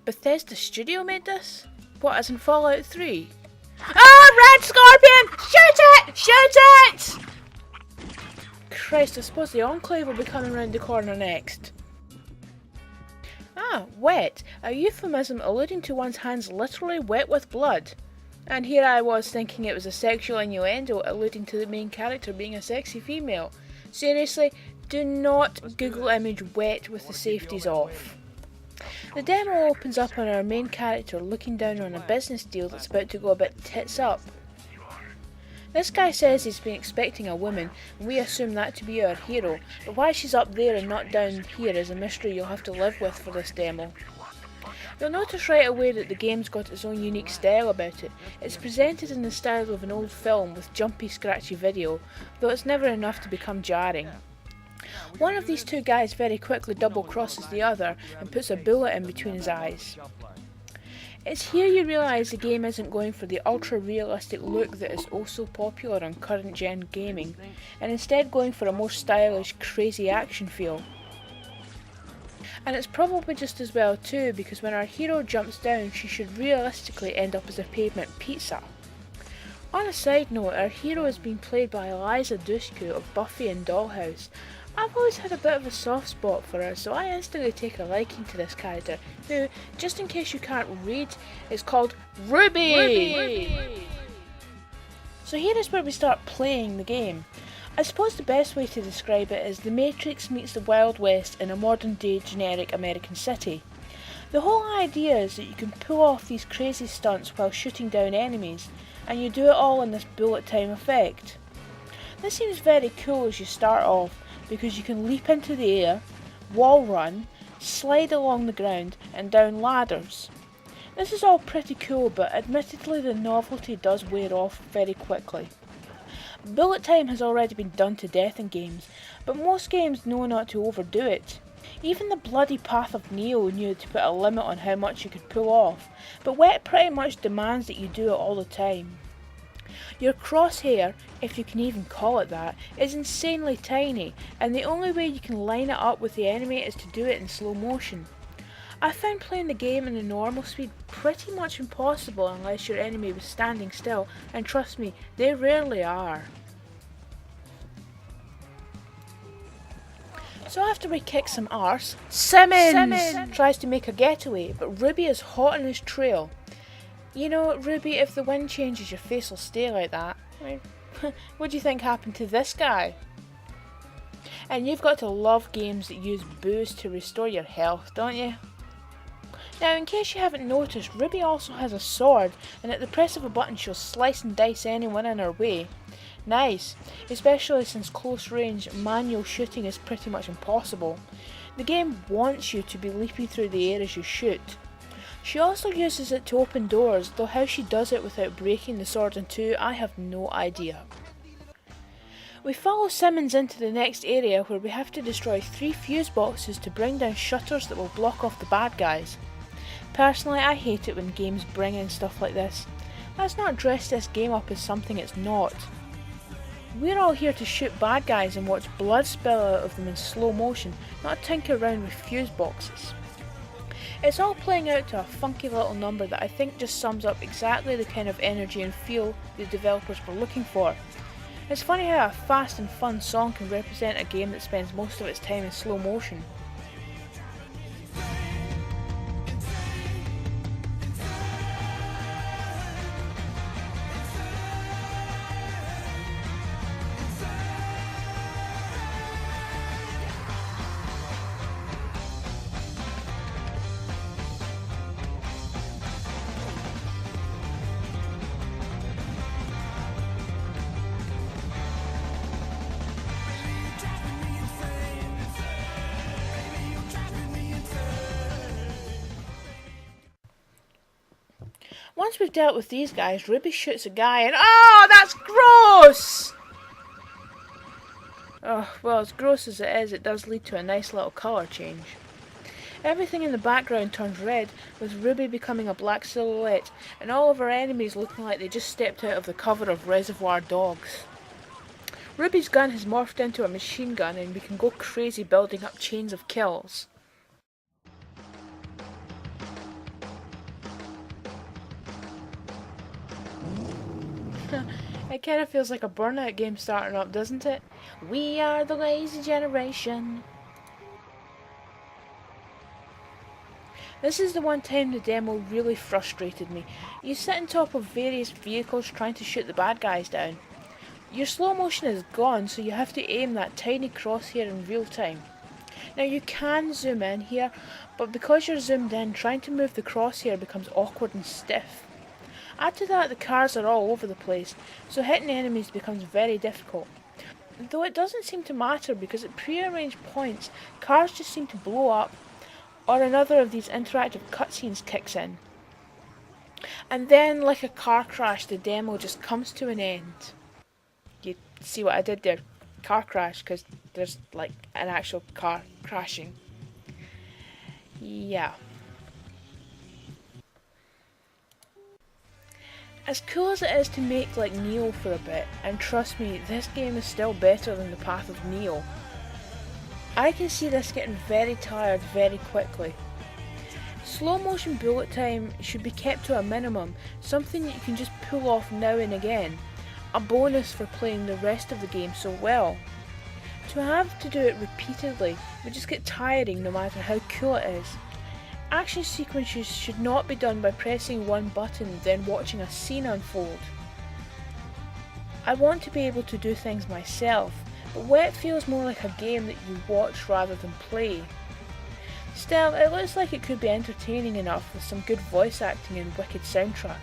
Bethesda Studio made this? What, as in Fallout 3? Ah, Red Scorpion! Shoot it! Shoot it! Christ, I suppose the Enclave will be coming round the corner next. Ah, wet. A euphemism alluding to one's hands literally wet with blood. And here I was thinking it was a sexual innuendo alluding to the main character being a sexy female. Seriously, do not Google image wet with the safeties off. The demo opens up on our main character looking down on a business deal that's about to go a bit tits up. This guy says he's been expecting a woman, and we assume that to be our hero, but why she's up there and not down here is a mystery you'll have to live with for this demo. You'll notice right away that the game's got its own unique style about it. It's presented in the style of an old film with jumpy, scratchy video, though it's never enough to become jarring. One of these two guys very quickly double crosses the other and puts a bullet in between his eyes. It's here you realise the game isn't going for the ultra realistic look that is oh so popular on current gen gaming, and instead going for a more stylish, crazy action feel. And it's probably just as well too, because when our hero jumps down she should realistically end up as a pavement pizza. On a side note, our hero is being played by Eliza Dushku of Buffy and Dollhouse. I've always had a bit of a soft spot for her, so I instantly take a liking to this character, who, just in case you can't read, is called Ruby! So here is where we start playing the game. I suppose the best way to describe it is The Matrix meets the Wild West in a modern day generic American city. The whole idea is that you can pull off these crazy stunts while shooting down enemies, and you do it all in this bullet time effect. This seems very cool as you start off, because you can leap into the air, wall run, slide along the ground and down ladders. This is all pretty cool, but admittedly the novelty does wear off very quickly. Bullet time has already been done to death in games, but most games know not to overdo it. Even the bloody Path of Neo knew to put a limit on how much you could pull off, but Wet pretty much demands that you do it all the time. Your crosshair, if you can even call it that, is insanely tiny, and the only way you can line it up with the enemy is to do it in slow motion. I found playing the game in the normal speed pretty much impossible unless your enemy was standing still, and trust me, they rarely are. So after we kick some arse, Simmons tries to make a getaway, but Ruby is hot on his trail. You know, Ruby, if the wind changes, your face will stay like that. I mean, what do you think happened to this guy? And you've got to love games that use booze to restore your health, don't you? Now, in case you haven't noticed, Ruby also has a sword, and at the press of a button she'll slice and dice anyone in her way. Nice, especially since close range manual shooting is pretty much impossible. The game wants you to be leaping through the air as you shoot. She also uses it to open doors, though how she does it without breaking the sword in two, I have no idea. We follow Simmons into the next area where we have to destroy 3 fuse boxes to bring down shutters that will block off the bad guys. Personally, I hate it when games bring in stuff like this. Let's not dress this game up as something it's not. We're all here to shoot bad guys and watch blood spill out of them in slow motion, not tinker around with fuse boxes. It's all playing out to a funky little number that I think just sums up exactly the kind of energy and feel the developers were looking for. It's funny how a fast and fun song can represent a game that spends most of its time in slow motion. Once we've dealt with these guys, Ruby shoots a guy and oh, that's gross! Oh, well, as gross as it is, it does lead to a nice little colour change. Everything in the background turns red, with Ruby becoming a black silhouette, and all of our enemies looking like they just stepped out of the cover of Reservoir Dogs. Ruby's gun has morphed into a machine gun and we can go crazy building up chains of kills. It kind of feels like a Burnout game starting up, doesn't it? We are the lazy generation. This is the one time the demo really frustrated me. You sit on top of various vehicles trying to shoot the bad guys down. Your slow motion is gone, so you have to aim that tiny crosshair in real time. Now you can zoom in here, but because you're zoomed in, trying to move the crosshair becomes awkward and stiff. Add to that the cars are all over the place, so hitting enemies becomes very difficult. Though it doesn't seem to matter because at pre-arranged points, cars just seem to blow up, or another of these interactive cutscenes kicks in. And then, like a car crash, the demo just comes to an end. You see what I did there? Car crash, because there's like an actual car crashing. Yeah. As cool as it is to make like Neo for a bit, and trust me, this game is still better than the path of Neo, I can see this getting very tired very quickly. Slow motion bullet time should be kept to a minimum, something that you can just pull off now and again, a bonus for playing the rest of the game so well. To have to do it repeatedly would just get tiring no matter how cool it is. Action sequences should not be done by pressing one button then watching a scene unfold. I want to be able to do things myself, but Wet feels more like a game that you watch rather than play. Still, it looks like it could be entertaining enough with some good voice acting and wicked soundtrack.